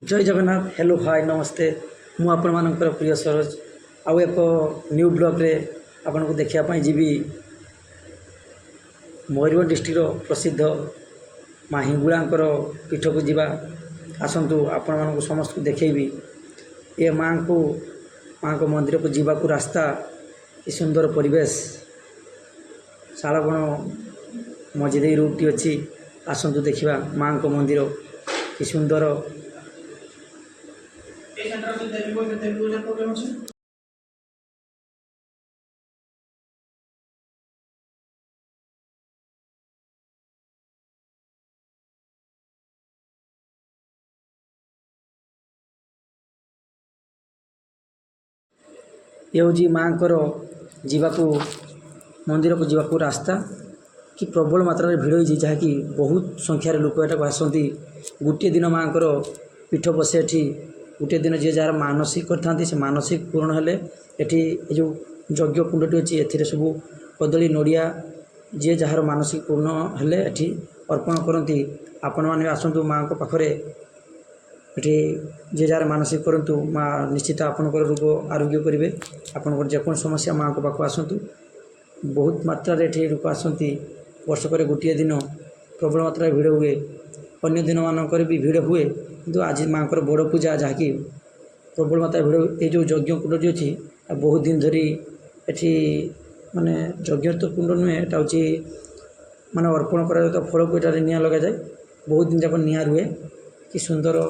जय Jagannath. Hello hi नमस्ते। मु आपण मानकर प्रिय सरोज आउ एक न्यू ब्लॉग रे आपन को देखिया जीवी मयूरभंज डिस्ट्रिक्ट प्रसिद्ध माँ हिंगुड़ांकर पीठ को जीवा आसतु आपण मानक समस्त को देखी ये माँ को मंदिर को जीवा को रास्ता कि सुंदर परिवेश शालबण मझी रूपटी अच्छी आसतु देखा माँ को मंदिर कि सुंदर ये हूँ माँ जीवाकू मंदिर को जीवाकू रास्ता कि प्रबल मात्रा भिड़ होती जहाँकि बहुत संख्यार लोक एटा आसती गोटे दिन माँ पीठ बसे एठी गोटे दिन जी जार मानसिक करते से मानसिक पूर्ण हेले एठी जो यज्ञ कुंडटी अच्छी ए सब कदली नड़िया जी जार मानसिक पूर्ण हेले एठी अर्पण करती आपण मैंने आसतु माँ पाखरे ये जे जार मानसिक करूँ माँ निश्चित आपंकर रोग आरोग्य करेंगे आपंकर जेको समस्या माँ को पाक आसतु बहुत मात्रा ये लोक आसती वर्षक गोटे दिन प्रबल मात्रा भिड़ हुए अन्य दिन मानक भी भिड़ हुए किंतु आज माँ बड़ पूजा जहाँकि प्रबल मात्रा भिड़ ये जो यज्ञ कुंड अच्छी बहुत दिन धरी एठी माने यज्ञ तो कुंड नुहे एटा हूँ माने अर्पण कर फल को निआ लग जाए बहुत दिन जाक निआ रुए कि सुंदर।